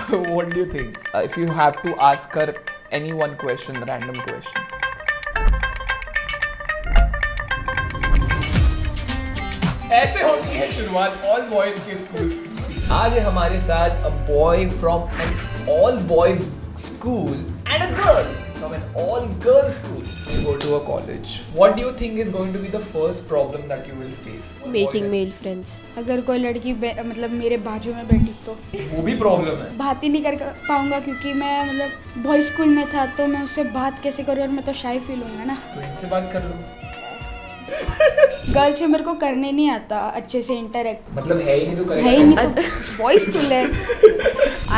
What do you think? If you have to ask her any one question, random question. ऐसे होती है शुरुआत all boys के school की। आज है हमारे साथ a boy from an all boys school and a girl from an all girls school. You go to a college. What do you think is going to be the first problem that you will face? Making male friends. अगर कोई लड़की मतलब मेरे बाजू में बैठी तो वो भी प्रॉब्लम है। बात ही नहीं कर पाऊंगा क्योंकि मैं मतलब बॉय स्कूल में था तो मैं उससे बात कैसे करूँ और मैं तो शाय फील होऊंगा ना। तो इनसे बात कर लो। गर्ल से मेरे को करने नहीं आता अच्छे से इंटरेक्ट। मतलब है ही नहीं तो करेगा। है ही नहीं तो बॉय स्कूल है।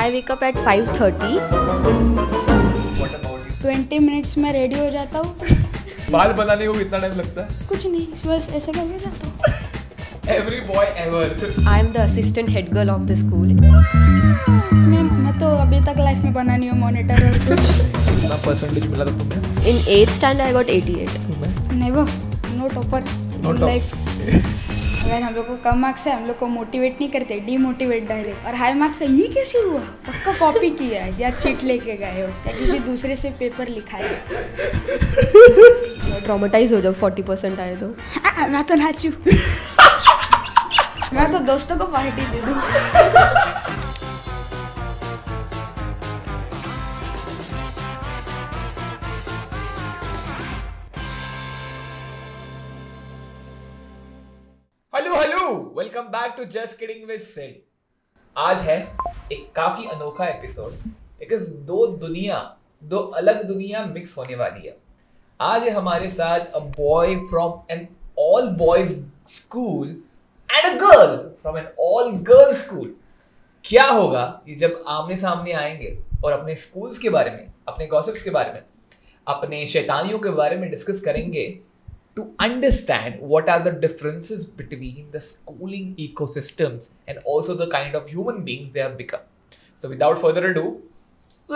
I wake up at 5:30. 20 minutes में रेडी हो जाता हूँ। बाल बनाने को कितना टाइम लगता है? कुछ नहीं, बस ऐसे करके जाता हूँ। Every boy ever. I am the assistant head girl of the school. मैं तो अभी तक लाइफ में बना नहीं हूँ मॉनिटर और कुछ। कितना परसेंटेज मिला था तुम्हें? In 8th standard I got 88. तुम्हें? Never, no topper in life. अगर हम लोग को कम मार्क्स है हम लोग को मोटिवेट नहीं करते, डीमोटिवेट डायरेक्ट। और हाई मार्क्स है ये कैसे हुआ? पक्का कॉपी किया है या चीट लेके गए हो या किसी दूसरे से पेपर लिखा है। ट्रॉमेटाइज हो जाओ 40% आए तो। मैं तो नाचू। मैं तो दोस्तों को पार्टी दे दूँ। Hello welcome back to just kidding with Sid. आज है एक काफी अनोखा एपिसोड बिकॉज दो अलग दुनिया मिक्स होने वाली है। आज है हमारे साथ a boy from an all boys school and a girl from an all girls school. क्या होगा ये जब आमने सामने आएंगे और अपने स्कूल्स के बारे में, अपने गॉसिप्स के बारे में, अपने शैतानियों के बारे में डिस्कस करेंगे to understand what are the differences between the schooling ecosystems and also the kind of human beings they have become. So without further ado,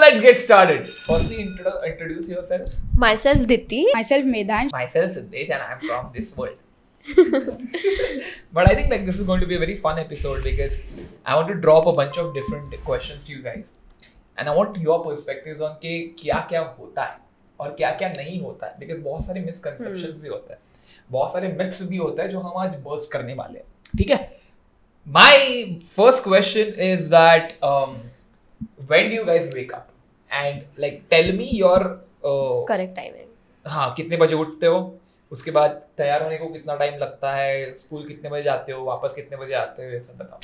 let's get started. Firstly, introduce yourself. Myself Diti. Myself Medansh. Myself Siddesh and I'm from this world. But I think like this is going to be a very fun episode because I want to drop a bunch of different questions to you guys and I want your perspectives on के क्या होता है और क्या क्या नहीं होता है बिकॉज बहुत सारे मिसकंसेप्शंस भी होते हैं, बहुत सारे मिथ्स भी होते हैं जो हम आज बर्स्ट करने वाले हैं। ठीक है, my first question is that when do you guys wake up and like tell me your correct timing. हाँ, कितने बजे उठते हो, उसके बाद तैयार होने को कितना टाइम लगता है, स्कूल कितने बजे जाते हो, वापस कितने बजे आते हो, ये सब बताओ।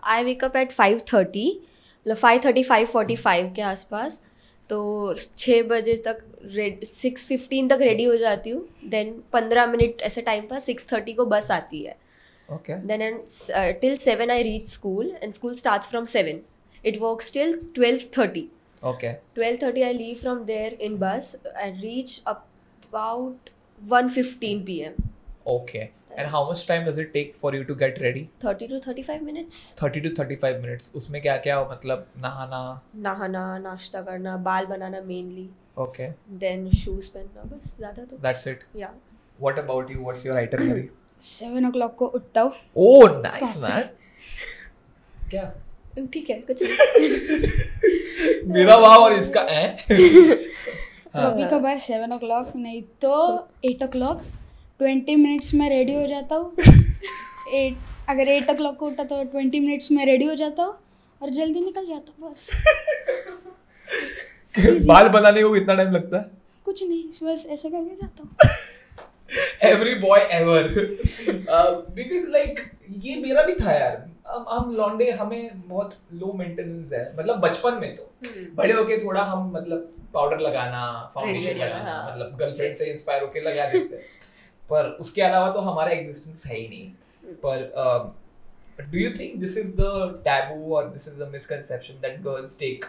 आई वेक अप एट 5:30, मतलब 5:30 5:45 के आसपास। तो 6 बजे तक 6:15 तक रेडी हो जाती हूँ। देन 15 मिनट ऐसे टाइम पर 6:30 को बस आती है। Okay. Then till 7 I reach school and school starts from 7. It works till 12:30. Okay. 12:30 I leave from there in bus and reach about 1:15 p.m. Okay. And how much time does it take for you to get ready? 30 to 35 minutes. 30 to 35 minutes. उसमें क्या क्या मतलब नहाना? नहाना, नाश्ता करना, बाल बनाना mainly. Okay. Then shoes पहनना, बस ज़्यादा तो। That's it. Yeah. What about you? What's your itinerary? 7 o'clock को उठता हूँ। Oh, nice man. क्या? ठीक है, कुछ नहीं। मेरा वाह और इसका है। कभी कभार 7 o'clock नहीं तो 8 o'clock 20 मिनट्स में रेडी हो जाता हूँ। अगर 8 o'clock को उठा तो 20 मिनट्स में रेडी हो जाता हूँ और जल्दी निकल जाता हूँ बस। बाल बनाने को कितना टाइम लगता है? कुछ नहीं, बस ऐसे करके जाता हूँ। Every boy ever. Because like ये मेरा भी था यार। हम लौंडे, हमें बहुत लो मेंटेनेंस है, मतलब बचपन में तो बड़े होके थोड़ा हम मतलब पाउडर लगाना, फाउंडेशन लगाना, मतलब गर्लफ्रेंड से इंस्पायर होके लगा देते हैं, पर उसके अलावा तो हमारा एग्जिस्टेंस है ही नहीं। पर do you think this is the taboo or this is a misconception that girls take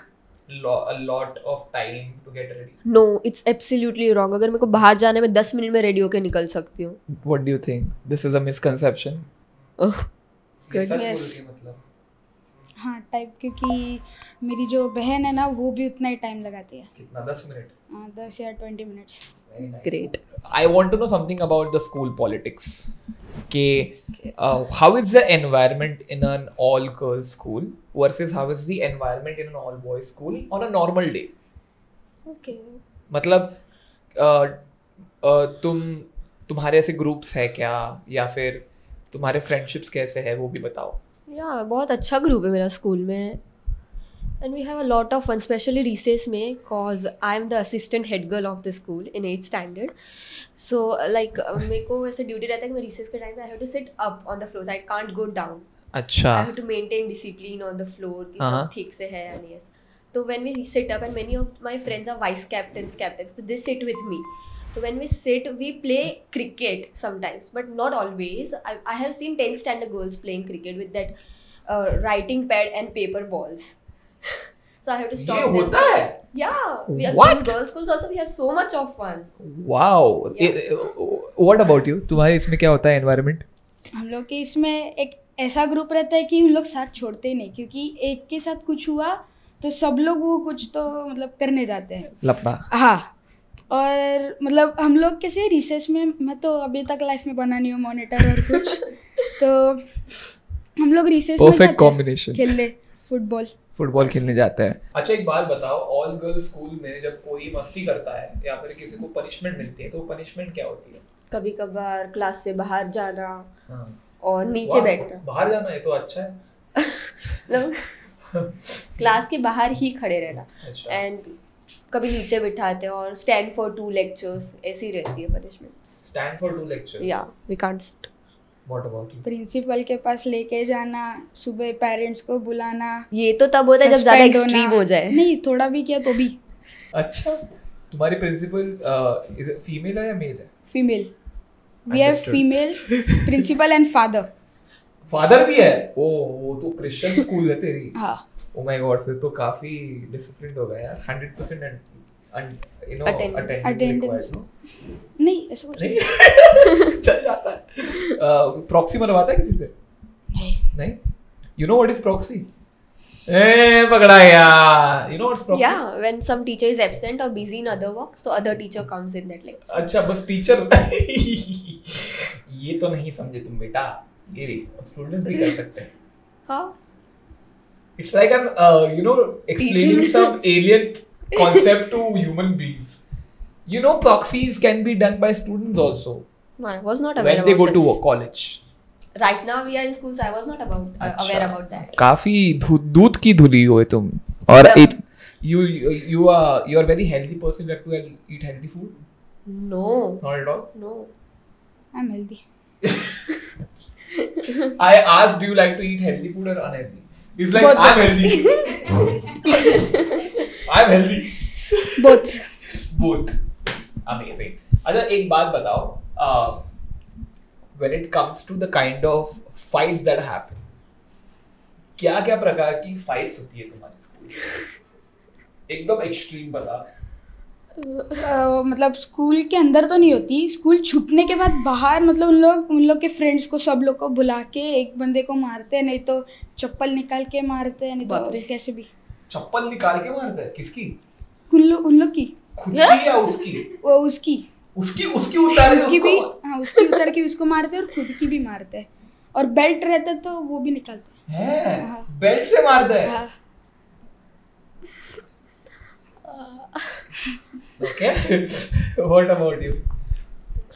a lot of time to get ready? No, it's absolutely wrong. अगर मेरे को बाहर जाने में 10 मिनट में रेडी होके निकल सकती हूँ। What do you think? This is a misconception. Goodness. मतलब हाँ टाइप, क्योंकि मेरी जो बहन है ना वो भी उतना ही टाइम लगाती है। कितना 10 मिनट? हाँ 10 या 20 minutes. Great. I want to know something about the school politics. How is the environment in an all girls school versus how is the environment in an all boys school on a normal day? Okay. मतलब तुम्हारे ऐसे groups है क्या, या फिर तुम्हारे friendships कैसे है वो भी बताओ। या बहुत अच्छा ग्रुप है मेरा स्कूल में, and we have a lot of fun, specially recess में, cause I am the assistant head girl of the school in 8th standard. So like मेरे को ऐसे ड्यूटी रहता है कि मैं रिसेस के टाइम पे I have to sit up on the floor, I can't go down. अच्छा। I have to maintain discipline on the floor कि सब ठीक से है या नहीं है। तो when we sit up, and many of my friends are vice captains, so they sit with me. So when we sit, we play cricket sometimes, but not always. I have seen 10th standard girls playing cricket with that writing pad and paper balls. So I have to stop them. ये होता है? Yeah. We are What? in girls' schools also. We have so much of fun. Wow. Yeah. What about you? तुम्हारे इसमें क्या होता है environment? हम लोग के इसमें एक ऐसा ग्रुप रहता है कि उन लोग साथ छोड़ते ही नहीं, क्योंकि एक के साथ कुछ हुआ तो सब लोग वो कुछ तो मतलब करने जाते हैं, लफड़ा। हाँ। और मतलब हम लोग कैसे रिसेस में, मैं तो अभी तक लाइफ में बना नहीं हूँ मॉनिटर और कुछ, तो हम लोग रिसेस में Perfect combination. खेलने फुटबॉल खेलने जाता है। अच्छा एक बात बताओ, ऑल गर्ल्स स्कूल में जब कोई मस्ती करता है या फिर किसी को पनिशमेंट मिलती है तो पनिशमेंट क्या होती है? कभी कभार क्लास से बाहर जाना, हाँ। और नीचे बैठना। बाहर जाना है तो अच्छा है। मतलब क्लास के बाहर ही खड़े रहना, अच्छा। एंड कभी नीचे बिठाते, और स्टैंड फॉर 2 lectures, ऐसी रहती है पनिशमेंट। Stand for 2 lectures? या we can't sit. What about you? Principal के पास लेके जाना, सुबह पेरेंट्स को बुलाना। ये तो तब होता है जब ज्यादा एक्सट्रीम हो जाए। नहीं, थोड़ा भी किया तो भी। अच्छा, तुम्हारी प्रिंसिपल फीमेल है या मेल है? Female. We have female principal and father. Father भी है? ओ, वो तो क्रिश्चियन स्कूल है तेरी। हाँ। ओ माय गॉड, फिर तो काफी डिसिप्लिन्ड हो गया यार। 100% अटेंडेंस नहीं, ऐसा कुछ नहीं। चल जाता है। प्रॉक्सी मरवाता है किसी से? नहीं। You know what is proxy? पकड़ा यार। You know what's proxy? Yeah, when some teacher is absent or busy in other work, so other teacher comes in that lecture. अच्छा, बस टीचर। ये तो नहीं समझे तुम बेटा, ये भी स्टूडेंट्स भी कर सकते हैं। हाँ। It's like I'm, explaining some alien concept to human beings. You know, proxies can be done by students also. No, I was not aware when they about go this. to college. Right now we are in school, so I was not aware about that. काफी दूध की धुली हो तुम। और you are very healthy person. You have to eat healthy food. No. Not at all. No. I'm healthy. I asked, do you like to eat healthy food or unhealthy? He's like, Both. I'm healthy. I'm healthy. Both. Amazing. अच्छा एक बात बताओ, when it comes to the kind of fights that happen, क्या क्या प्रकार की fights होती है तुम्हारे स्कूल? एकदम एक्सट्रीम बता। मतलब स्कूल के अंदर तो नहीं होती, स्कूल छूटने के बाद बाहर मतलब उन लोग के फ्रेंड्स को, सब लोग को बुला के एक बंदे को मारते हैं, नहीं तो चप्पल निकाल के मारते हैं, नहीं तो कैसे भी। चप्पल निकाल के मारते हैं? किसकी? उन लोग की। खुद की या उसकी? वो उसकी उतार उसकी भी, हाँ उसकी उतर के उसको मारते हैं, और खुद की भी मारते हैं, और बेल्ट रहता है तो वो भी निकालते हैं। हाँ। बेल्ट से मारते हैं? हाँ। Okay. What about you?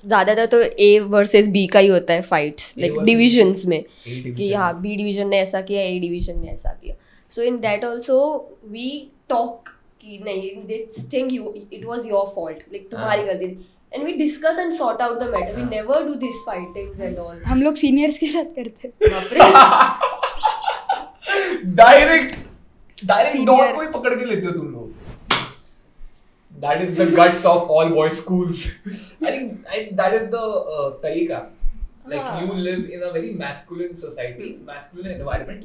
ज्यादातर तो A वर्सेस B का ही होता है फाइट्स, लाइक डिविजन्स में, कि हाँ B डिवीजन ने ऐसा किया, A डिवीजन ने ऐसा किया। So in that also we talk कि नहीं, this thing it was your fault, like तुम्हारी गलती थी, and we discuss and sort out the matter. We never do this fightings and all. हम लोग सीनियर्स के साथ करते हैं। डायरेक्ट डॉग को ही पकड़ के लेते हो तुम लोग। That is the guts of all boys schools. I think that is the तरीका. Like you live in a very masculine society, masculine environment,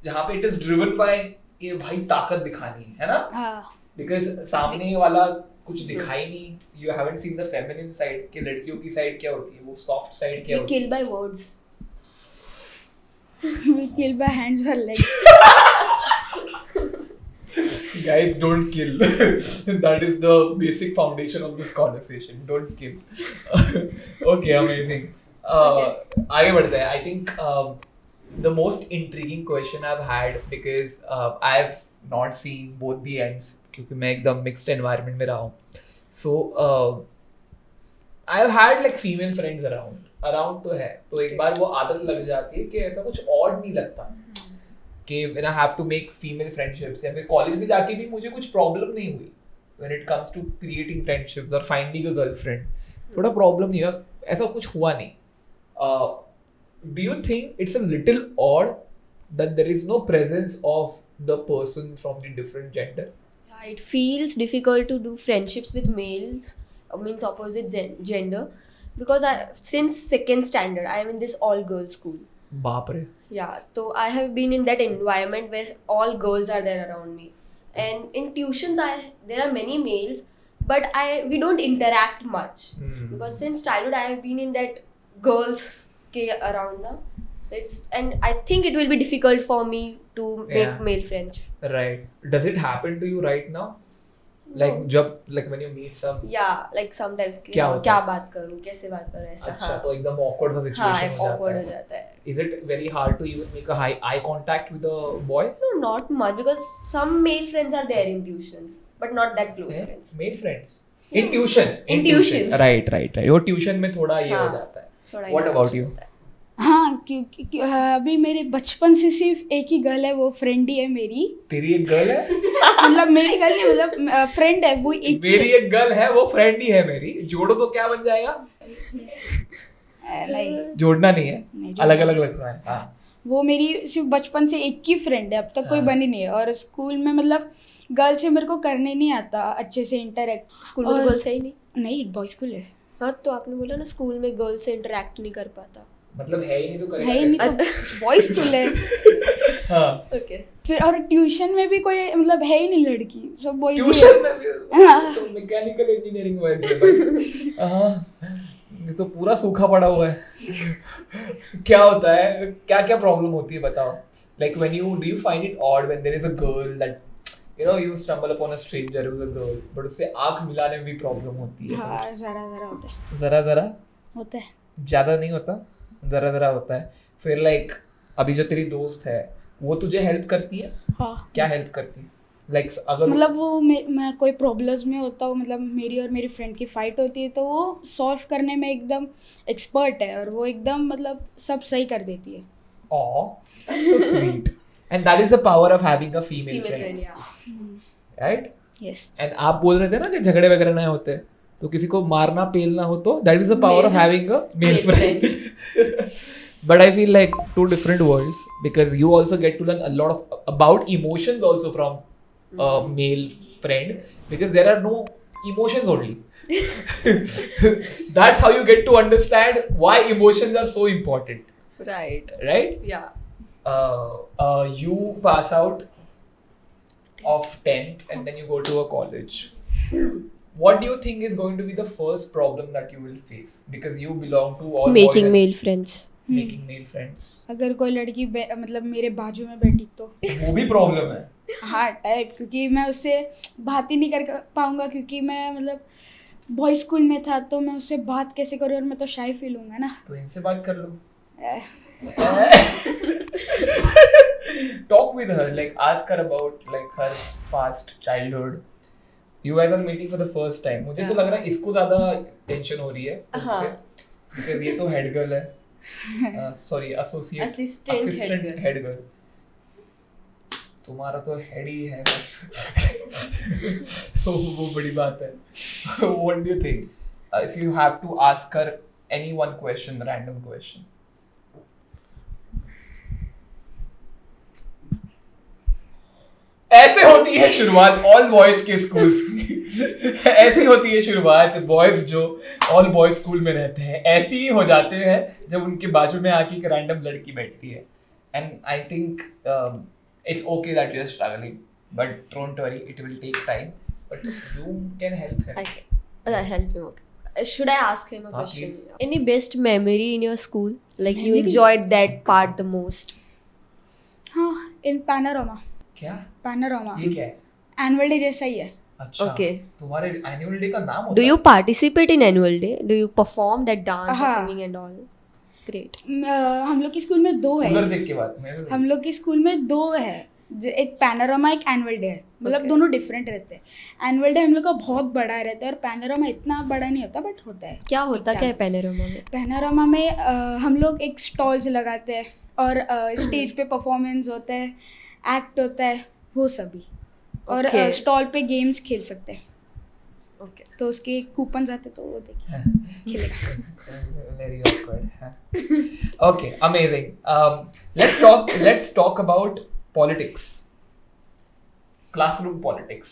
जहाँ पे it is driven by कि भाई ताकत दिखानी है ना? Because सामने वाला कुछ दिखाई नहीं. You haven't seen the feminine side कि लड़कियों की side क्या होती है, वो soft side क्या होती है. We kill by words. We kill by hands or legs. Guys, don't kill. That is the basic foundation of this conversation. Don't kill. Okay, amazing. आगे बढ़ते हैं. I think the most intriguing question I've had, because I've not seen both the ends, क्योंकि मैं एकदम mixed environment में रहा हूँ. So I've had like female friends around तो है. तो एक बार वो आदत लग जाती है कि ऐसा कुछ odd नहीं लगता. कि when I have to make female friendships, या फिर कॉलेज में जाके भी मुझे कुछ प्रॉब्लम नहीं हुई when it comes to creating friendships or finding a girlfriend. थोड़ा प्रॉब्लम नहीं हुआ, ऐसा कुछ हुआ नहीं. Do you think it's a little odd that there is no presence of the person from the different gender? Yeah, it feels difficult to do friendships with males, means opposite gender, because since second standard I am in this all girls school. बाप रे. Yeah, so I have been in that environment where all girls are there around me, and in tuitions there are many males, but we don't interact much because since childhood I have been in that girls ke around now. So and I think it will be difficult for me to make male friends. Right. Does it happen to you right now? Like when you meet some. Yeah, like sometimes क्या बात करूँ, कैसे बात करूँ, ऐसा. अच्छा, तो एकदम awkward सा situation हो जाता है. Is it very hard to even make a eye contact with a boy? No, not much, because some male friends are there in tuitions, but not that close friends. Male friends? In tuition? In tuitions. Right. वो tuition में थोड़ा ये हो जाता है. What about you? हाँ, क्योंकि अभी मेरे बचपन से सिर्फ एक ही गर्ल है, वो फ्रेंड ही है मेरी. तेरी एक गर्ल है? मतलब मेरी गर्ल नहीं, मतलब फ्रेंड है वो एक. मेरी एक गर्ल है, वो फ्रेंड ही है मेरी. जोड़ो तो क्या बन जाएगा? नहीं, जोड़ना नहीं है, अलग अलग लग रहा है. हाँ, वो मेरी सिर्फ बचपन से एक ही फ्रेंड है, अब तक कोई बनी नहीं है. और स्कूल में मतलब गर्ल से मेरे को करने नहीं आता अच्छे से इंटरेक्ट. स्कूल में तो गर्ल्स है ही नहीं बॉय स्कूल है. हाँ, तो आपने बोला ना स्कूल में गर्ल्स से इंटरेक्ट नहीं कर पाता. मतलब है ही नहीं तो करेगा. है ही नहीं तो बॉय स्कूल है. हाँ, ओके. फिर और ट्यूशन में भी कोई मतलब है ही नहीं लड़की, सब बॉयज. ट्यूशन में भी तो मैकेनिकल इंजीनियरिंग हुआ है. हाँ, ये तो पूरा सूखा पड़ा हुआ है. क्या होता है, क्या क्या प्रॉब्लम होती है बताओ. Like when do you find it odd when there is a girl that you stumble upon a stranger who's a girl, but उससे आँख मिलाने में भी प्रॉब्लम होती है. हाँ, जरा होता है. जरा होता है. ज्यादा नहीं होता, जरा होता है. फिर like अभी जो तेरी दोस्त है वो तुझे हेल्प करती है? हाँ. क्या हेल्प करती है? Like अगर मतलब वो मैं कोई प्रॉब्लम्स में होता हूँ, मतलब मेरी और मेरी फ्रेंड की फाइट होती है, तो वो सॉल्व करने में एकदम एक्सपर्ट है और वो एकदम मतलब सब सही कर देती है. Aw, so sweet. And that is the power of having a female friend. Right? Yes. And आप बोल रहे थे ना कि झगड़े वगैरह ना होते, तो किसी को मारना पेलना हो तो that is the power of having a male friend. But I feel like two different worlds, because you also get to learn a lot about emotions also from a male friend, because there are no emotions only. That's how you get to understand why emotions are so important. Right. Yeah. You pass out of 10th and then you go to a college. What do you think is going to be the first problem that you will face? Because you belong to all making male friends. Making male friends. अगर कोई लड़की मतलब मेरे बाजू में बैठी तो वो भी प्रॉब्लम है. हाँ, टाइप, क्योंकि मैं उससे बात ही नहीं कर पाऊंगा, क्योंकि मैं मतलब बॉय स्कूल में था, तो मैं उससे बात कैसे करूँ, और मैं तो शाई फील हूँगा ना. तो इनसे बात कर लो. Talk with her, like ask her about like her past childhood. You guys are meeting for the first time. मुझे तो लग रहा है इसको ज़्यादा टेंशन हो रही है तुमसे, because ये तो हेड गर्ल है. Sorry, assistant head girl. तुम्हारा तो हेड ही है बस. तो वो बड़ी बात है. What do you think? If you have to ask her any one question, random question. ऐसे होती है शुरुआत ऑल बॉयज के स्कूल की. ऐसी होती है शुरुआत. बॉयज जो ऑल बॉयज स्कूल में रहते हैं ऐसे ही हो जाते हैं जब उनके बाजू में आके एक रैंडम लड़की बैठती है. And I think it's okay that you are struggling, but don't worry, it will take time, but you can help him. Help him. Okay. Should I ask him a question? Please. Any best memory in your school? Like you enjoyed that part the most? हाँ, इन panorama. क्या? Panorama ये क्या है? Annual day जैसा ही है। अच्छा Okay. तुम्हारे annual day का नाम Do होता you participate in annual day? Do you perform that dance or हाँ। singing and all? Great. हम लोग की स्कूल में 2 है? उधर है। देख के बात मैं हम लोग की स्कूल में 2 है, एक पैनोरामा एक एनुअल डे है, मतलब Okay. दोनों डिफरेंट रहते हैं। एनुअल डे हम लोग का बहुत बड़ा रहता है और पैनोरामा इतना बड़ा नहीं होता बट होता है। क्या होता क्या है पैनोरामा में? पैनोरामा में हम लोग एक स्टॉल्स लगाते हैं और स्टेज पे परफॉर्मेंस होता है, एक्ट होता है, वो सभी। और Okay. स्टॉल पे गेम्स खेल सकते हैं, Okay. तो उसके कूपन्स आते तो वो देखिए खेलेगा। very awkward. Okay, amazing. Let's talk about politics. Classroom politics.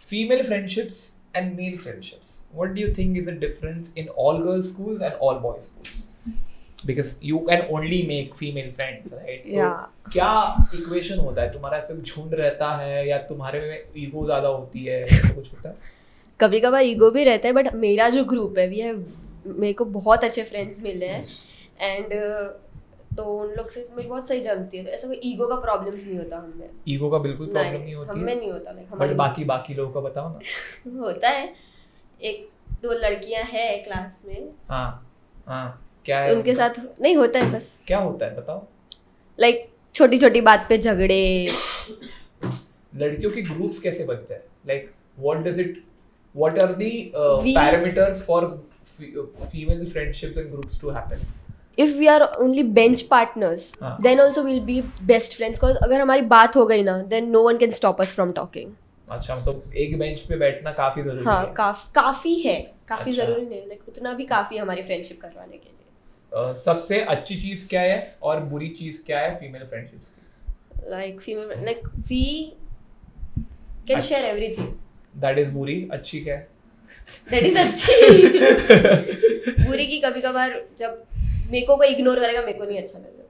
Female friendships and male friendships. What do you think is the difference in all girls schools and all boys schools? Because you can only make female friends, right? So Yeah. क्या equation होता है? तुम्हारा सिर्फ झुंड रहता है या तुम्हारे में ईगो ज्यादा होती है, ऐसा कुछ होता है? कभी कभार ईगो भी रहता है, बट मेरा जो ग्रुप है वी है, मेरे को बहुत अच्छे फ्रेंड्स मिले हैं एंड तो उन लोग से मेरी बहुत सही जमती है, तो ऐसा कोई ईगो का प्रॉब्लम्स नहीं होता हमें। ईगो का बिल्कुल प्रॉब्लम नहीं होती हमें है, नहीं होता, लाइक बट बाकी लोगों का बताओ ना। होता है। एक 2 लड़कियां हैं क्लास में, हाँ क्या है उनके साथ नहीं होता है, बस क्या होता है बताओ। लाइक छोटी छोटी बात पे झगड़े। लड़कियों के ग्रुप्स कैसे बनते हैं? Like what are the We- parameters for female friendships and groups to happen? If we are only bench partners, हाँ. then also we'll be best friends. Cause अगर हमारी बात हो गई ना, then no one can stop us from talking. अच्छा मतलब एक बेंच पे बैठना काफी जरूरी हाँ, है। काफी है, काफी अच्छा। जरूरी नहीं, लाइक उतना भी काफी है हमारी फ्रेंडशिप करवाने के लिए। सबसे अच्छी चीज क्या है और बुरी चीज क्या है फीमेल फ्रेंडशिप्स की? Like female, like we can share everything. That is बुरी। अच्छी क्या है? That is अच्छी। बुरी की कभी कभार जब मेरे को कोई इग्नोर करेगा, मेरे को नहीं अच्छा लगेगा।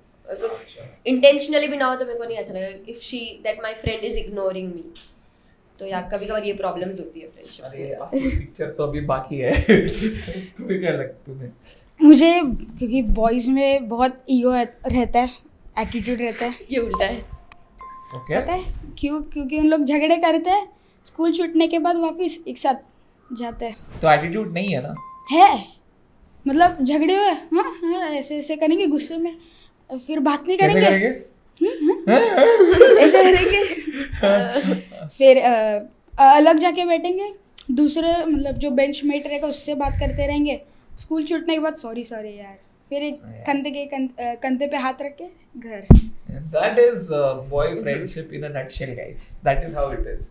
इंटेंशनली भी ना हो तो मेरे को नहीं अच्छा लगेगा। If she that my friend is ignoring मी, तो यार कभी कभार ये प्रॉब्लम्स होती है फ्रेंडशिप्स अरे में। असली पिक्चर तो अभी बाकी है। तुम्हें क्या लगता तुम्हें? मुझे क्योंकि बॉयज़ में बहुत ईगो रहता है, एटीट्यूड रहता है। ये उल्टा है। ओके पता है क्यों? क्योंकि उन लोग झगड़े करते हैं, स्कूल छूटने के बाद वापस एक साथ जाते हैं। तो एटीट्यूड नहीं है ना? है, मतलब झगड़े हुए, हाँ ऐसे ऐसे करेंगे गुस्से में, फिर बात नहीं कैसे करेंगे, करेंगे? ऐसे करेंगे, फिर अलग जाके बैठेंगे, दूसरे मतलब जो बेंच मेट रहेगा उससे बात करते रहेंगे। स्कूल छूटने के बाद सॉरी यार, फिर एक कंधे पे हाथ रख के घर। That is boy friendship in a nutshell, guys. That is how it is.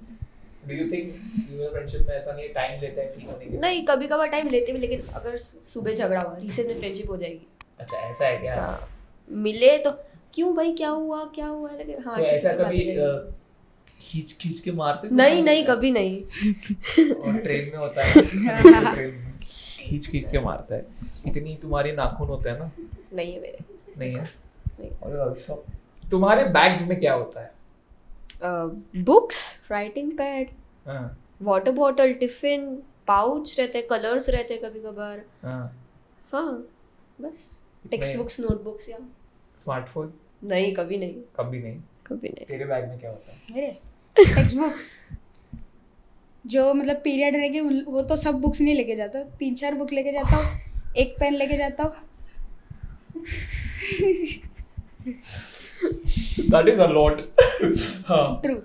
Do you think female friendship में ऐसा नहीं टाइम लेता है ठीक होने के लिए? नहीं, कभी कभार टाइम लेते भी, लेकिन अगर सुबह झगड़ा हुआ, रिसेस में फ्रेंडशिप हो जाएगी। अच्छा ऐसा है क्या? हाँ, मिले तो क्यों भाई क्या हुआ, लेकिन हाँ तो ठीक ऐसा है, बात कभी हो जाएगी। खींच के मारते? नहीं कभी नहीं। और ट्रेन में होता है ट्रेन में खींच के मारता है। इतनी तुम्हारी नाखून होता है ना? नहीं है मेरे। नहीं है? नहीं। और सब तुम्हारे बैग्स में क्या होता है? बुक्स, राइटिंग पैड, हाँ वाटर बॉटल, टिफिन, पाउच रहते, कलर्स रहते कभी कभार। हाँ बस टेक्स्ट नहीं। बुक्स, नोटबुक्स या स्मार्टफोन? नहीं, कभी नहीं। कभी नहीं। तेरे बैग में क्या होता है? मेरे टेक्स्ट बुक जो मतलब पीरियड रहेगी वो तो सब बुक्स नहीं लेके जाता, 3-4 बुक लेके जाता हूँ, एक पेन लेके जाता हूँ। That is a lot. हाँ ट्रू।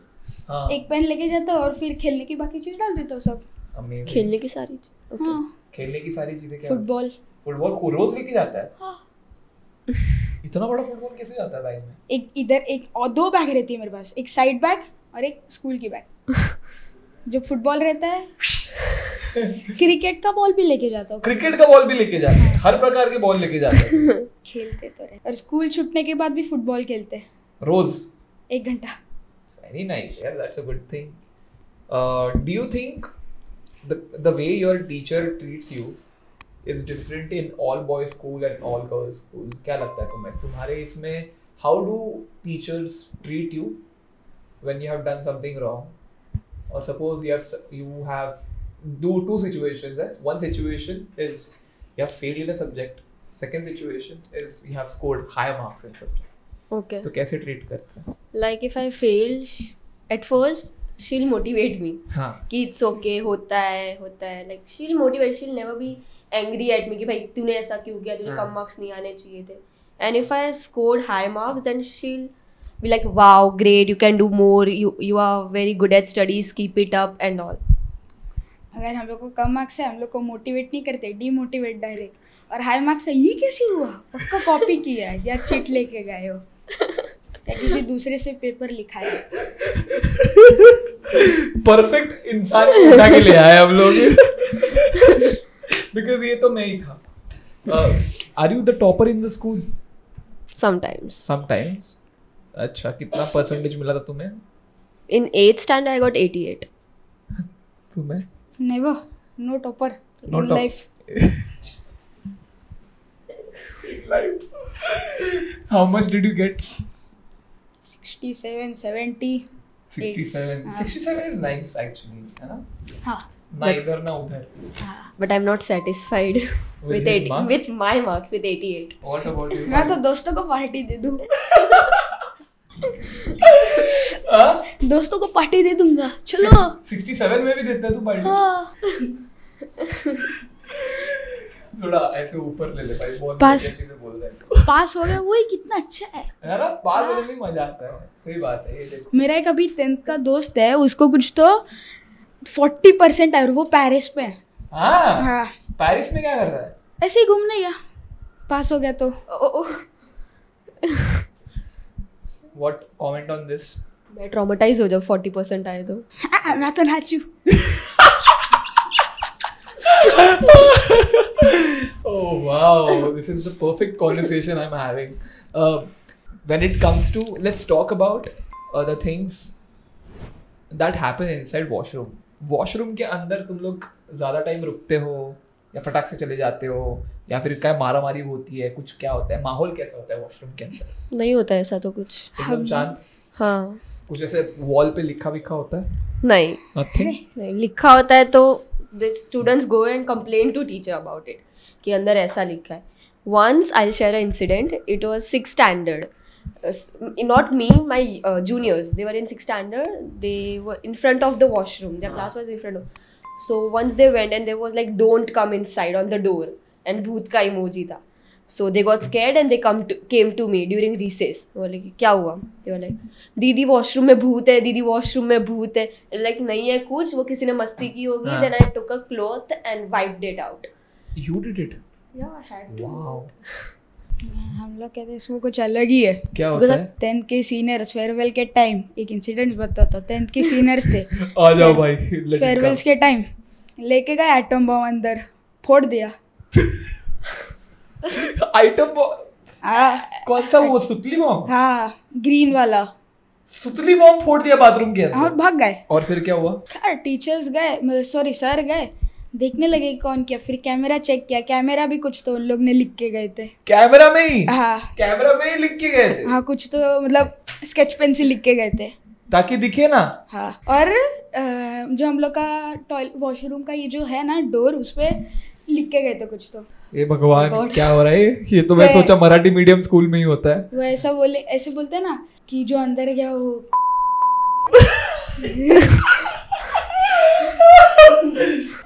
हाँ एक पेन लेके जाता हूँ और फिर खेलने की बाकी चीज डाल देता हूँ सब। Amazing. खेलने की सारी चीज। हाँ, खेलने की सारी चीजें क्या? फुटबॉल। फुटबॉल को रोज लेके जाता है? हाँ। इतना बड़ा फुटबॉल कैसे जाता है बैग में? एक इधर एक और 2 बैग रहती है मेरे पास, एक साइड बैग और एक स्कूल की बैग। जो फुटबॉल रहता है, क्रिकेट का बॉल भी लेके जाता हूँ। क्रिकेट का बॉल भी लेके जाते हैं, हर प्रकार के बॉल लेके जाते हैं। खेलते तो रहे, और स्कूल छूटने के बाद भी फुटबॉल खेलते हैं रोज? 1 घंटा। Very nice, yeah, that's a good thing. Do you think the way your teacher treats you is different in all boys school and all girls school? क्या लगता है तुम्हें? तुम्हारे इसमें how do teachers treat you when you have done something wrong? Or suppose you have two situations. One situation is you have failed in a subject. Second situation is you have scored higher marks in subject. Okay, तो कैसे treat करते हैं? like if I fail at first, she'll motivate me हाँ कि it's okay, होता है like she'll motivate, she'll never be angry at me कि भाई तूने ऐसा क्यों किया, तुझे कम मार्क्स नहीं आने चाहिए थे. And if I scored high marks, then she'll be like, wow, great, you can do more, you are very good at studies, keep it up and all. अगर हम लोग को कम मार्क्स है हम लोग को मोटिवेट नहीं करते, डीमोटिवेट डायरेक्ट. और हाई मार्क्स है ये कैसे हुआ, पक्का कॉपी किया है या चीट लेके गए हो या किसी दूसरे से पेपर लिखा है. परफेक्ट इंसान को उठा के ले आए हम लोग बिकॉज ये तो मैं ही था. Are you the topper in the school? Sometimes. अच्छा, कितना परसेंटेज मिला था तुम्हें? In 8th standard I got 88. तुम्हें? Never, no topper No in top- life. How much did you get? 67, 70. 67. हाँ. 67 is nice actually, है ना? हाँ. ना इधर ना उधर. But I'm not satisfied with his marks? with my marks with 88. What about you? मैं तो दोस्तों को पार्टी दे दूँ. हाँ? दोस्तों को पार्टी दे दूंगा, चलो. 67 में भी देता है तू पार्टी? हाँ. थोड़ा ऐसे ऊपर ले ले भाई, बहुत पास- बढ़िया चीजें बोल रहे हैं. पास हो गया वही कितना अच्छा है. है ना? पास होने में मजा आता है. सही बात है ये देखो. मेरा एक अभी 10th का दोस्त है, उसको कुछ तो 40% है और वो पेरिस पे है. हाँ. हाँ. पेरिस में क्या कर रहा है? ऐसे ही घूमने गया, पास हो गया तो. Oh. What comment on this? मैं ट्रॉमेटाइज हो जब 40% आए तो. मैं तो नाचू. Oh wow, this is the perfect conversation I'm having. When it comes to, let's talk about the things that happen inside washroom. Washroom के अंदर तुम लोग ज़्यादा टाइम रुकते हो या फटाक से चले जाते हो या फिर क्या मारा मारी होती है, कुछ क्या होता है, माहौल कैसा होता है वॉशरूम के अंदर? नहीं होता ऐसा तो कुछ. एकदम शांत? हाँ. कुछ ऐसे वॉल पे लिखा विखा होता है? नहीं. Nothing? नहीं लिखा होता है तो the students go and complain to teacher about it कि अंदर ऐसा लिखा है. Once I'll share an incident. It was 6th standard. Not me, my juniors. They were in 6th standard. They were in front of the washroom. Their class was in front of. So once they went and there was like don't come inside on the door and भूत का emoji था. So they got scared and they came to me during recess. बोले कि क्या हुआ? They were like, दीदी washroom में भूत है, दीदी वॉशरूम में भूत है. Like नहीं है कुछ, वो किसी ने मस्ती की होगी. हाँ. Then I took a cloth and wiped it out. You did it? Yeah, I had to. Wow. हम लोग कहते हैं इसमें कुछ अलग ही है. क्या होता है? 10th के सीनियर्स फेयरवेल के टाइम एक इंसिडेंट बताता हूँ. 10th के सीनियर्स थे, आ जाओ भाई. let it farewells come. के टाइम लेके गए एटम बम, अंदर फोड़ दिया. आइटम हाँ. कौन सा, वो सुतली बॉम्ब? हाँ, ग्रीन वाला. सुतली बॉम्ब फोड़ दिया बाथरूम के और अंदर. भाग गए. और फिर क्या हुआ? यार टीचर्स गए, सॉरी सर गए, देखने लगे कि कौन किया. फिर कैमरा चेक किया, कैमरा भी कुछ तो उन लोग ने लिख के गए थे. कैमरा में ही? हाँ. कैमरा में ही लिख के गए थे हाँ, कुछ तो मतलब स्केच पेन से लिख के गए थे. ताकि दिखे ना. हाँ. और जो हम लोग का वॉशरूम का ये जो है ना डोर, उस पे लिख के गए थे कुछ तो. ये भगवान God. क्या हो रहा है ये तो मैं मैं- सोचा मराठी मीडियम स्कूल में ही होता है. वो ऐसा ऐसे बोलते हैं ना कि जो अंदर गया वो.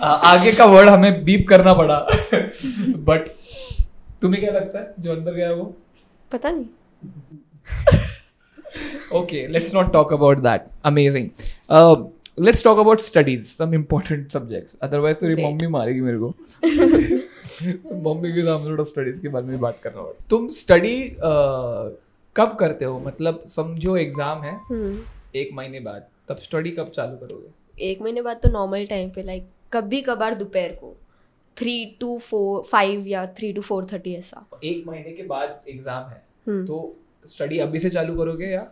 आगे का वर्ड हमें बीप करना पड़ा बट तुम्हें क्या लगता है जो अंदर गया वो? पता नहीं. Okay, let's not talk about that. Amazing. Let's talk about studies, some important subjects. Otherwise तेरी Great. मम्मी मारेगी मेरे को. मम्मी के सामने थोड़ा स्टडीज के बारे में बात करना होगा. तुम स्टडी कब करते हो? मतलब समझो एग्जाम है 1 महीने बाद, तब स्टडी कब चालू करोगे? 1 महीने बाद तो नॉर्मल टाइम पे, लाइक कभी कभार दोपहर को 3 to 5 या 3 to 4:30 ऐसा. 1 महीने के बाद एग्जाम है हम्म. तो स्टडी अभी से चालू करोगे या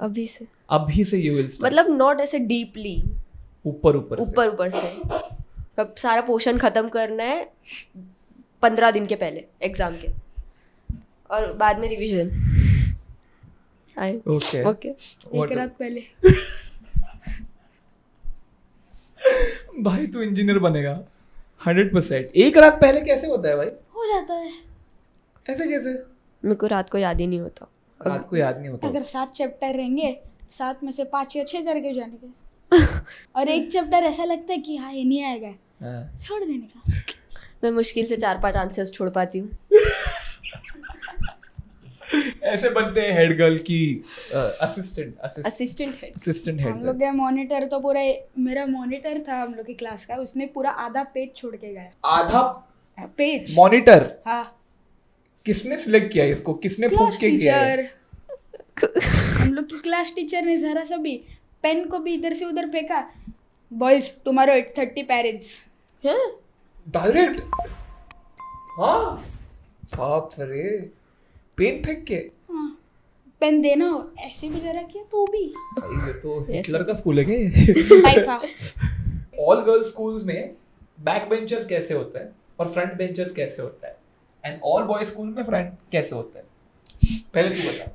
अभी से अभी से यू विल मतलब नॉट ऐसे डीपली, ऊपर ऊपर से? ऊपर से. कब सारा पोर्शन खत्म करना है 15 दिन के पहले एग्जाम के, और बाद में रिवीजन. Okay okay. एक रात पहले. भाई तू इंजीनियर बनेगा 100%. 1 रात पहले कैसे होता है भाई? हो जाता है. ऐसे कैसे? मेरे को रात को याद ही नहीं होता. रात को याद नहीं होता. अगर 7 चैप्टर रहेंगे, 7 में से 5 या 6 करके जाने के. और एक चैप्टर ऐसा लगता है कि हाँ ये नहीं आएगा, हाँ। छोड़ देने का। मैं मुश्किल से 4-5 आंसर्स छोड़ पाती हूँ। ऐसे बनते हैं हेड गर्ल की असिस्टेंट असिस्टेंट है। असिस्टेंट हेड हम लोग के मॉनिटर तो पूरा, मेरा मॉनिटर था हम लोग की क्लास का, उसने पूरा आधा पेज छोड़ के गया। आधा पेज? मॉनिटर? हाँ। किसने सिलेक्ट किया इसको, किसने फूंक क्लास के किया है? टीचर। हम लोग की क्लास टीचर ने जरा सा भी पेन को भी इधर से उधर फेंका, बॉयज टुमारो 8:30 पेरेंट्स। डायरेक्ट? हाँ बाप रे, पेन फेंक के? हाँ, पेन देना हो ऐसे भी जरा किया तो भी। भाई ये तो हिटलर का स्कूल है क्या? ऑल गर्ल्स स्कूल्स में बैक बेंचर्स कैसे होता है और फ्रंट बेंचर्स कैसे होता है, एंड ऑल बॉयज स्कूल में फ्रंट कैसे होता है? पहले तू बता।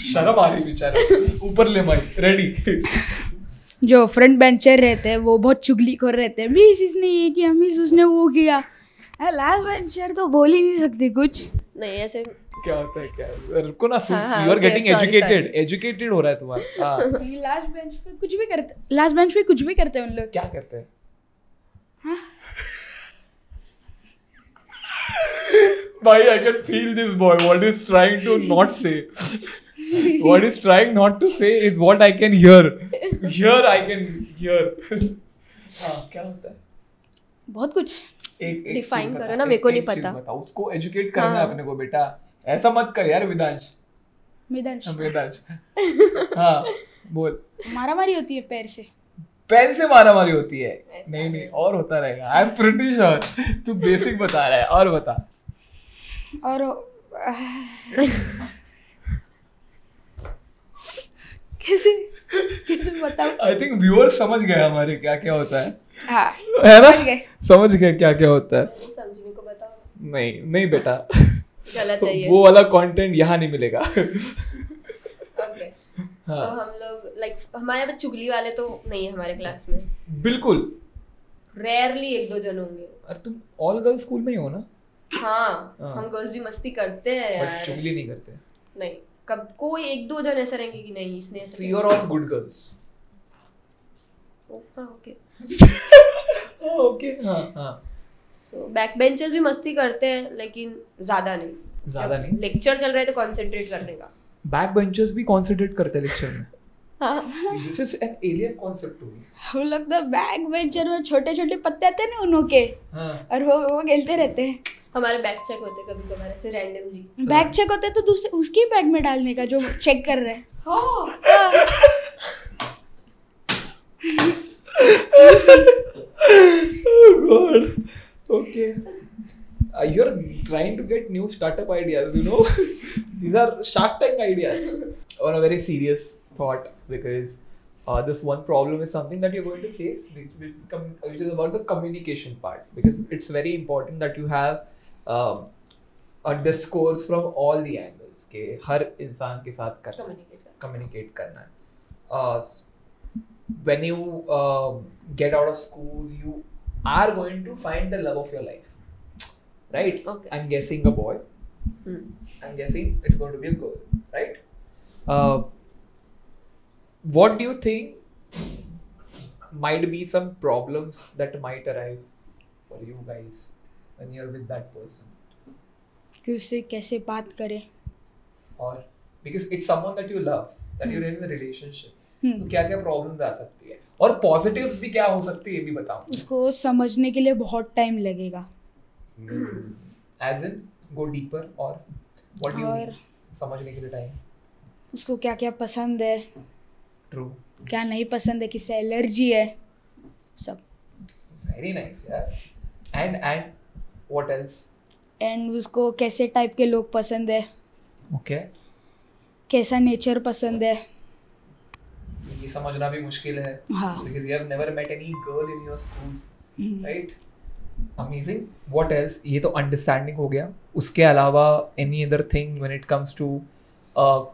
शर्म आ रही बेचारे, ऊपर ले माइक, रेडी। जो फ्रंट बेंचर रहते हैं वो बहुत चुगलीखोर रहते हैं, मिस इसने ये किया, मिस उसने वो किया। लास्ट बेंचर तो बोल ही नहीं सकती कुछ। नहीं ऐसे क्या होता है, क्या रुको ना, हाँ, you are okay, getting sorry, educated हो रहा है तुम्हारा। हाँ। लास्ट बेंच पे कुछ भी करते, लास्ट बेंच पे कुछ भी करते हैं उन लोग। क्या करते हैं? भाई I can feel this boy, what is trying to not say, what is trying not to say is what I can hear. Here I can hear. हाँ, क्या होता है? बहुत कुछ। एक Define चीज़ करो बता, ना, मेरे को एक नहीं चीज़ पता। बता, उसको एजुकेट करना है हाँ। अपने को बेटा, ऐसा मत कर यार विदांश। मिदंश, वेदांश। हाँ बोल। मारामारी होती है पैर से। पेन से मारामारी होती है? ऐसा नहीं नहीं। और होता रहेगा, आई एम प्रिटी श्योर। तू बेसिक बता रहा है, और बता। और कैसे कैसे बताऊं? आई थिंक व्यूअर्स समझ गए हमारे क्या क्या होता है, हाँ है ना? समझ गए। समझ गए क्या क्या होता है। समझी, मेरे को बताओ। नहीं नहीं बेटा, गलत है ये। वो वाला कंटेंट यहाँ नहीं मिलेगा। ओके। हाँ। तो हम लोग लाइक हमारे में चुगली वाले तो नहीं है हमारे क्लास में, बिल्कुल। रेयरली 1-2 जन होंगे। और तुम ऑल गर्ल्स स्कूल में ही हो ना? हाँ, हाँ। हम गर्ल्स भी मस्ती करते हैं बट यार। चुगली नहीं करते। नहीं, कब कोई 1-2 जन ऐसे रहेंगे कि नहीं इसने ऐसे So you are all good girls. हाँ ओके। ओके हाँ हाँ। सो बैक बेंचर्स भी मस्ती करते हैं लेकिन ज्यादा नहीं। ज्यादा नहीं? लेक्चर चल रहा है तो कंसंट्रेट करने का। बैक बेंचर्स भी कॉन्सेंट्रेट करते हैं लेक्चर में। हाँ। This is an alien concept to me. हम लोग तो बैक बेंचर में छोटे छोटे पत्ते आते हैं ना उनों के, हाँ। और वो खेलते रहते हैं। हमारे बैग चेक होते कभी कभार ऐसे रैंडमली। बैग चेक होता है तो दूसरे उसके बैग में डालने का जो चेक कर रहे हैं। हाँ। Oh God. Okay. You're trying to get new startup ideas, you know? These are Shark Tank ideas. On a very serious thought, because this one problem is something that you're going to face, which is about the communication part. Because it's very important that you have a discourse from all the angles. के हर इंसान के साथ communicate करना है. When you get out of school, you are going to find the love of your life, right? Okay. I'm guessing a boy. I'm guessing it's going to be a girl, right? What do you think might be some problems that might arrive for you guys when you're with that person? कि उससे कैसे बात करें, Or because it's someone that you love, that you're in a relationship. तो क्या क्या problems आ सकती है और पॉजिटिव्स भी क्या हो सकती है ये भी बताओ. उसको समझने के लिए बहुत टाइम लगेगा. As in go deeper or what do you और mean? समझने के लिए टाइम. उसको क्या क्या पसंद है, True. क्या नहीं पसंद है, किससे एलर्जी है, सब. Very nice यार. And what else? एंड उसको कैसे टाइप के लोग पसंद है, Okay. कैसा नेचर पसंद है. ये समझना भी मुश्किल है. हाँ. Because you have never met any girl in your school, right? Amazing. What else? ये तो understanding हो गया. उसके अलावा any other thing when it comes to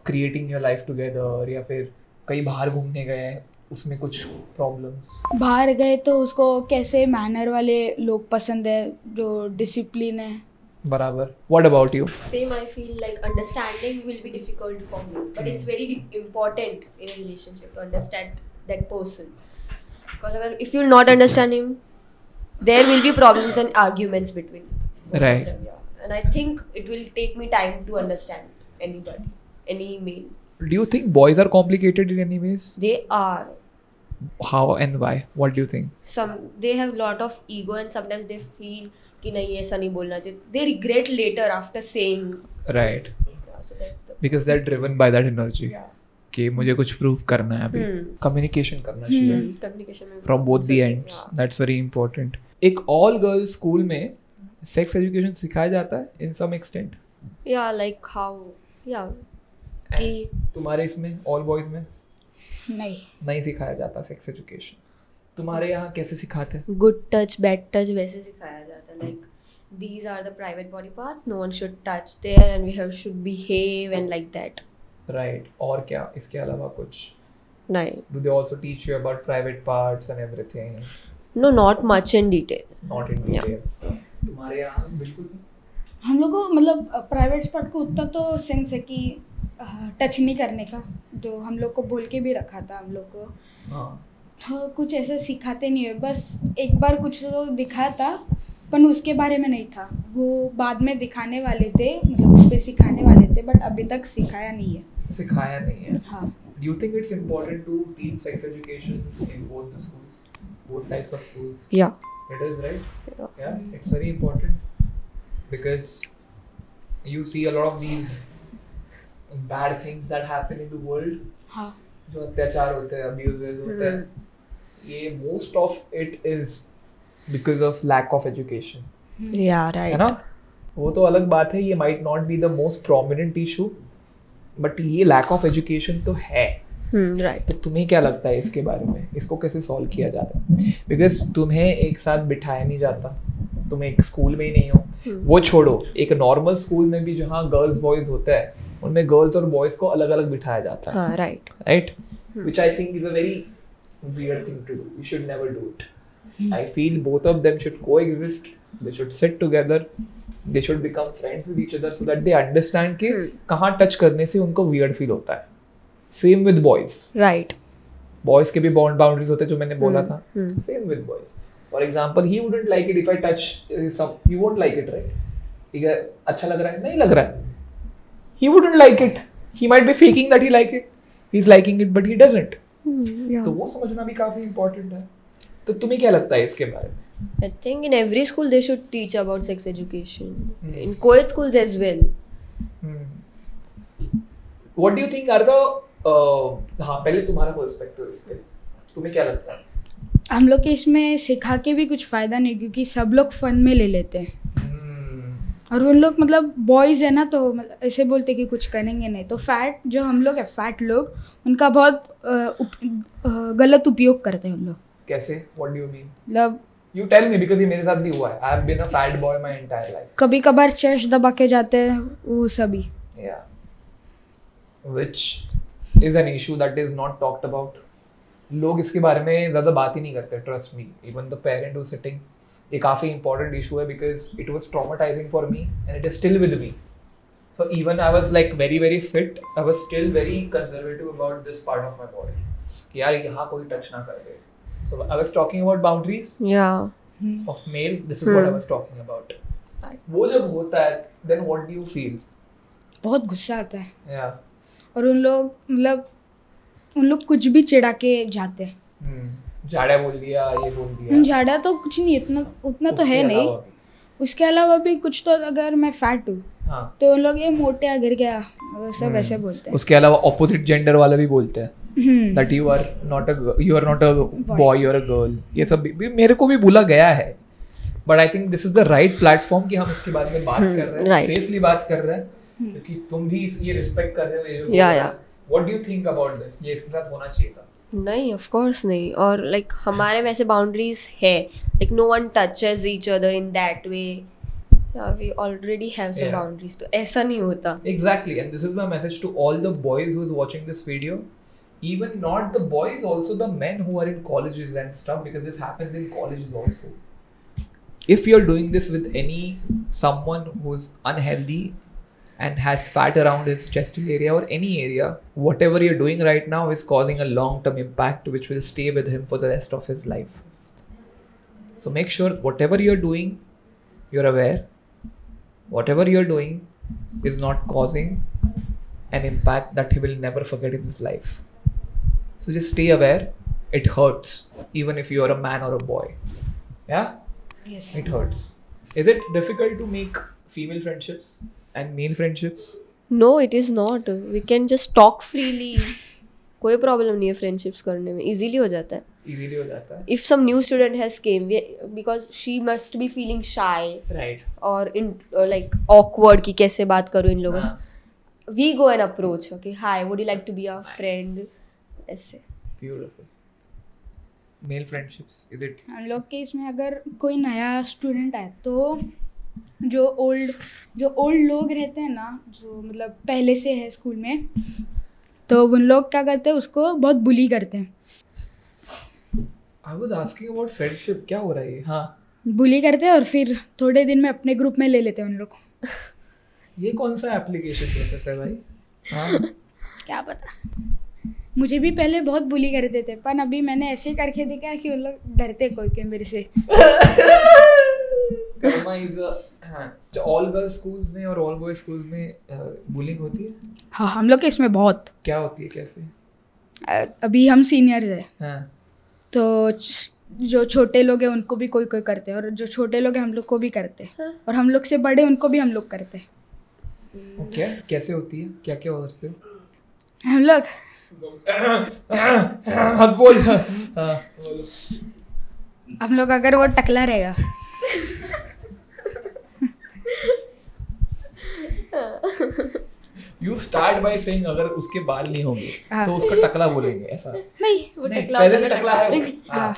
creating your life together या फिर कहीं बाहर घूमने गए उसमें कुछ प्रॉब्लम्स. बाहर गए तो उसको कैसे मैनर वाले लोग पसंद है, जो डिसिप्लिन है. बराबर. What about you? Same, I feel like understanding will be difficult for me, but it's very important in a relationship to understand that person. Because if you'll not understand him, there will be problems and arguments between Right. them. Yeah. And I think it will take me time to understand anybody, any male. Do you think boys are complicated in any ways? They are. How and why? What do you think? They have lot of ego and sometimes they feel कि नहीं ऐसा नहीं बोलना चाहिए. They regret later after saying. Right. Yeah, so that's the. Because they're driven by that energy. Yeah. कि मुझे कुछ prove करना है अभी. Communication करना चाहिए. Communication में. From both the ends. Yeah. That's very important. एक all girls school में sex education सिखाया जाता है in some extent. Yeah, like how. Yeah. And कि तुम्हारे इसमें all boys में नहीं सिखाया जाता सेक्स एजुकेशन. तुम्हारे यहाँ कैसे सिखाते हैं? good touch, bad touch वैसे सिखाया जाता है. Like these are the private body parts. No one should touch there, and we should behave and like that. Right. और क्या इसके अलावा कुछ? नहीं. Do they also teach you about private parts and everything? No, not much in detail. Not in detail. तुम्हारे यहाँ बिल्कुल नहीं? हम लोग को मतलब प्राइवेट पार्ट को उतना तो सेंस है कि टच नहीं करने का, जो हम लोग को बोल के भी रखा था हम लोग को. हाँ. तो कुछ ऐसे सिखाते नहीं है, बस एक बार कुछ तो दिखाया था पर उसके बारे में नहीं था. वो बाद में दिखाने वाले थे, मतलब उस पर सिखाने वाले थे, बट अभी तक सिखाया नहीं है. सिखाया नहीं है. हाँ. Do you think it's important to teach sex education in both the schools, both types of schools? Yeah. It is, right? Yeah. Yeah, it's very important because you see a lot of these bad things that happen in the world. हाँ. जो अत्याचार होते हैं, abuses होते हैं, ये most of it is because of lack of education. Yeah, right. है ना? वो तो अलग बात है, ये might not be the most prominent issue, but ये lack of education तो है. Right. तो तुम्हें क्या लगता है इसके बारे में? इसको कैसे सॉल्व किया जाता है? बिकॉज तुम्हें एक साथ बिठाया नहीं जाता, तुम एक स्कूल में ही नहीं हो. वो छोड़ो, एक नॉर्मल स्कूल में भी जहाँ गर्ल्स बॉयज होता है, उनमें गर्ल्स और बॉयज को अलग अलग बिठाया जाता है. हाँ, right. Right? Which I think is a very weird thing to do. You should never do it. I feel both of them should coexist. They should sit together. They should become friends with each other so that they understand कि कहाँ touch करने से उनको weird feel होता है. Same with boys. Right. Boys के भी boundaries होते हैं जो मैंने बोला था. Same with boys. For example, he wouldn't like it if I touch some. You won't like it, right? ठीक है, अच्छा लग रहा है? नहीं लग रहा है. He wouldn't like it. He might be faking that he like it. He's liking it, but he doesn't. Yeah. तो वो समझना भी काफी important है. तो तुम्हें क्या लगता है इसके बारे में? I think in every school they should teach about sex education. In co-ed schools as well. What do you think are the हाँ पहले तुम्हारा पर्सपेक्टिव इस पे, तुम्हें क्या लगता है? हम लोग के इसमें सिखा के भी कुछ फ़ायदा नहीं, क्योंकि सब लोग फन में ले लेते हैं. और उन लोग मतलब बॉयज़ है ना, तो मतलब ऐसे बोलते कि कुछ करेंगे नहीं, तो फैट जो हम लोग है, फैट लोग, उनका बहुत गलत उपयोग करते हैं उन लोग. कैसे? What do you mean? मतलब You tell me, because ये मेरे साथ भी हुआ है. I have been a fat boy my entire life. कभी कभार चेस्ट दबा के जाते हैं वो सभी. Yeah. Which is an issue that is not talked about. लोग इसके बारे में ज़्यादा बात ही नहीं करते. Trust me. Even the parent who's sitting. ये काफ़ी important issue है because it was traumatizing for me and it is still with me. So even I was like very very fit, I was still very conservative about this part of my body. कि यार यहाँ कोई touch ना कर दे. So I was talking about boundaries Yeah. of male. This is what I was talking about. वो जब होता है, then what do you feel? बहुत गुस्सा आता है. Yeah. और उन लोग मतलब उन लोग कुछ भी चिढ़ा के जाते हैं. झाड़ा बोल दिया, ये बोल दिया. झाड़ा तो कुछ नहीं, उतना तो है नहीं. उसके अलावा भी कुछ तो, अगर मैं फैट हूँ तो उन लोग ये मोटे गिर गया सब ऐसे बोलते हैं. उसके अलावा ऑपोजिट जेंडर वाले भी बोलते हैं that you are not a boy, you are a girl. ये सब भी मेरे को भी बोला गया है. But I think this is the right platform कि हम इसके बारे में बात कर रहे हैं, safely बात कर रहे हैं, क्योंकि तुम भी ये रिस्पेक्ट कर रहे हो. Yeah. What do you think about this? ये इसके साथ होना चाहिए था? नहीं, of course नहीं. और like हमारे में ऐसे boundaries है, like no one touches each other in that way. Yeah, we already have some boundaries. तो ऐसा नहीं होता. Exactly, and this is my message to all the boys who is watching this video. Even not the boys, also the men who are in colleges and stuff, because this happens in colleges also. If you're doing this with someone who's unhealthy, and has fat around his chest area or any area, whatever you're doing right now is causing a long-term impact which will stay with him for the rest of his life. So make sure whatever you're doing, you're aware. Whatever you're doing is not causing an impact that he will never forget in his life. So just stay aware. It hurts, even if you're a man or a boy. Yeah? Yes. It hurts. Is it difficult to make female friendships and male friendships? No, it is not. We can just talk freely. कोई problem नहीं है friendships करने में, easily हो जाता है. Easily हो जाता है. If some new student has came, because she must be feeling shy Right. or in like awkward कि कैसे बात करूँ इन लोगों से. We go and approach. Okay, hi, would you like to be our friend? ऐसे. Beautiful. Male friendships, is it? हम लोग के इसमें अगर कोई नया स्टूडेंट आए तो जो ओल्ड लोग रहते हैं ना, जो मतलब पहले से है स्कूल में, तो उन लोग क्या करते हैं, उसको बहुत बुली करते हैं. I was asking about friendship. क्या हो रहा है ये? हाँ. बुली करते हैं और फिर थोड़े दिन में अपने ग्रुप में ले लेते हैं उन लोग को. ये कौन सा एप्लीकेशन प्रोसेस है भाई? हाँ. क्या पता, मुझे भी पहले बहुत बुली करते थे, पर अभी मैंने ऐसे करके देखा कि उन लोग डरते कोई के मेरे से. कर्मा इज हाँ. ऑल गर्ल्स स्कूल्स में और ऑल बॉयज स्कूल्स में बुलिंग होती है? हाँ, हम लोग के इसमें बहुत. क्या होती है, कैसे? अभी हम सीनियर्स हैं, हाँ. तो जो छोटे लोग हैं उनको भी कोई कोई करते हैं, और जो छोटे लोग हैं हम लोग को भी करते हैं, और हम लोग से बड़े उनको भी हम लोग करते हैं. क्या कैसे होती है, क्या क्या करते हो? हम लोग मत बोल. हाँ, बोलो. हम लोग अगर वो टकला रहेगा You start by saying अगर उसके बाल नहीं होंगे तो उसको टकला बोलेंगे, ऐसा? नहीं, वो नहीं, टकला पहले से टकला है वो. हाँ.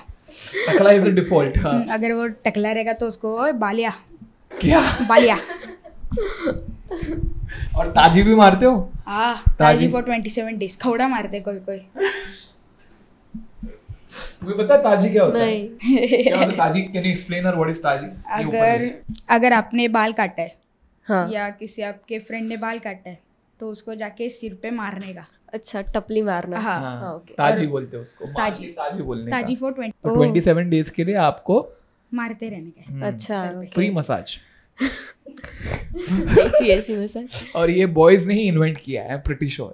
टकला इज द डिफॉल्ट. हाँ. अगर वो टकला रहेगा तो उसको ओए बालिया क्या? बालिया. और ताजी भी मारते हो? हाँ, ताजी ताजी फॉर 27 days खौड़ा मारते कोई कोई. तुम्हें पता है ताजी क्या होता है? नहीं. क्या होता है ताजी? कैन यू एक्सप्लेन और व्हाट इज ताजी? अगर आपने बाल काटा है हाँ. या किसी आपके फ्रेंड ने बाल काटा है तो उसको जाके सिर पे मारने का. अच्छा, टपली मारना. हाँ. हाँ, okay. ताजी बोलते हैं उसको. ताजी. ताजी बोलने ताजी का. फॉर 20 तो 27 डेज के लिए आपको मारते रहने का. अच्छा, फ्री मसाज. ऐसी मसाज. और ये बॉयज ने ही इन्वेंट किया है, प्रिटी श्योर,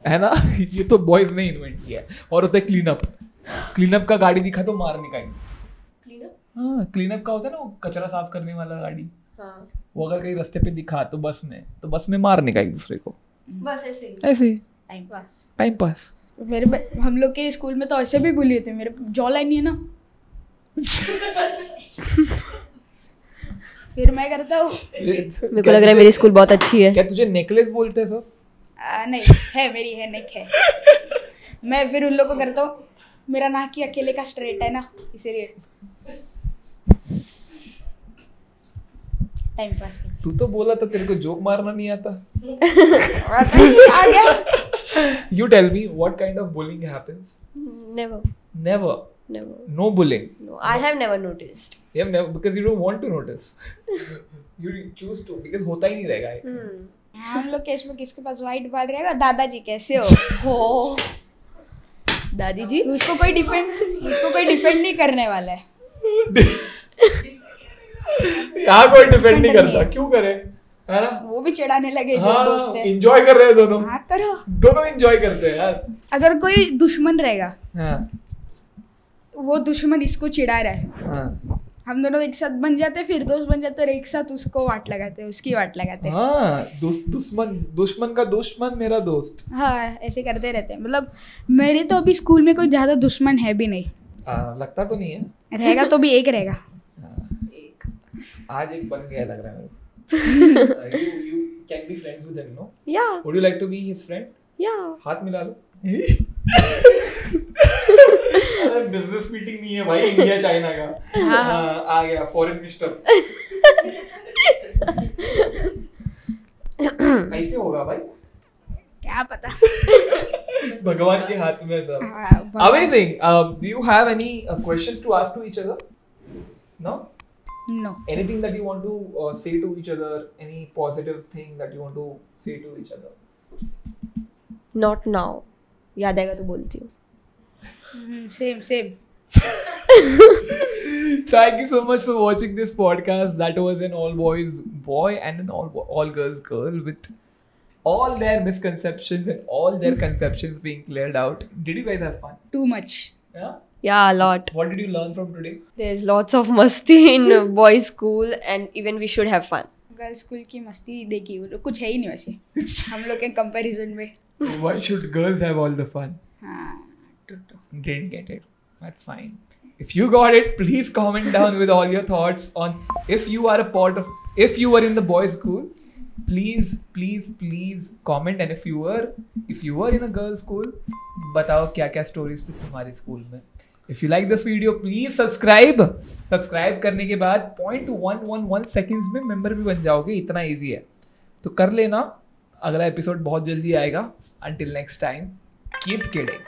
है ना? ये तो बॉयज ने इन्वेंट किया है. और होता है क्लीनअप. क्लीनअप का गाड़ी दिखा तो मारने का. हाँ, क्लीनअप का होता है ना, वो कचरा साफ करने वाला गाड़ी. हाँ. वो अगर कहीं रास्ते पे दिखा तो बस में मारने का एक दूसरे को. बस ऐसे ही. ऐसे टाइम पास. Time pass. हम लोग के स्कूल में तो ऐसे भी बुली होते हैं. मेरे जॉ लाइन नहीं है ना, फिर मैं करता हूँ. मेरे को लग रहा है मेरी स्कूल बहुत अच्छी है. क्या तुझे नेकलेस बोलते हैं सब? नहीं है, मेरी है, नेक है. मैं फिर उन लोग को करता हूँ, मेरा नाक ही अकेले का स्ट्रेट है ना, इसीलिए टाइम पास के. तू तो बोला था तेरे को जोक मारना नहीं आता. आ गया. You tell me what kind of bullying happens? Never. Never. No bullying. No, I have never noticed. You have never, because you don't want to notice. You choose to because होता ही नहीं रहेगा. I think. हम लोग case में किसके पास white बाल रहेगा? दादाजी कैसे हो? दादी जी. उसको कोई डिफेंड नहीं करने वाला है. यहाँ कोई डिफेंड नहीं करता. क्यों करे, है ना? वो भी चिढ़ाने लगे जो दोस्त है. इंजॉय कर रहे हैं दोनों. हाँ, करो. दोनों इंजॉय करते हैं यार. अगर कोई दुश्मन रहेगा, हाँ. वो दुश्मन इसको चिढ़ा रहा है, हाँ. हम दोनों एक साथ बन जाते, फिर दोस्त बन जाते और एक साथ उसको वाट लगाते, उसकी वाट लगाते. हाँ. दुश्मन का दुश्मन मेरा दोस्त. हाँ, ऐसे करते रहते हैं. मतलब मेरे तो अभी स्कूल में कोई ज्यादा दुश्मन है भी नहीं. लगता तो नहीं है. रहेगा तो भी एक रहेगा. आज एक बन गया लग रहा है. You can be friends with him, no? Yeah. Would you like to be his friend? Yeah. हाथ मिला लो. अरे बिजनेस मीटिंग नहीं है भाई, इंडिया चाइना का. हाँ, आ गया फॉरेन मिनिस्टर. कैसे होगा भाई? क्या पता. भगवान के हाथ में सब. हाँ, Amazing. Do you have any questions to ask to each other? No? No. Anything that you want to say to each other? Any positive thing that you want to say to each other? Not now. याद आएगा तो बोलती हूँ. Same. Thank you so much for watching this podcast. That was an all boys boy and an all girls girl with all their misconceptions and all their conceptions being cleared out. Did you guys have fun? Too much. Yeah. Yeah, a lot. What did you learn from today? There's lots of masti in boys' school, and even we should have fun. Girls school की मस्ती देखी वो कुछ है ही नहीं वैसे हम लोग के कंपैरिजन में. Why should girls have all the fun? हाँ, true. Didn't get it. That's fine. If you got it, please comment down with all your thoughts on if you are in the boys' school. Please comment, and if you were in a girls' school, बताओ क्या stories थी तुम्हारे school में. If you like this video, please subscribe. Subscribe करने के बाद 0.111 seconds में member भी बन जाओगे. इतना easy है. तो कर लेना. अगला episode बहुत जल्दी आएगा. Until next time, keep kidding.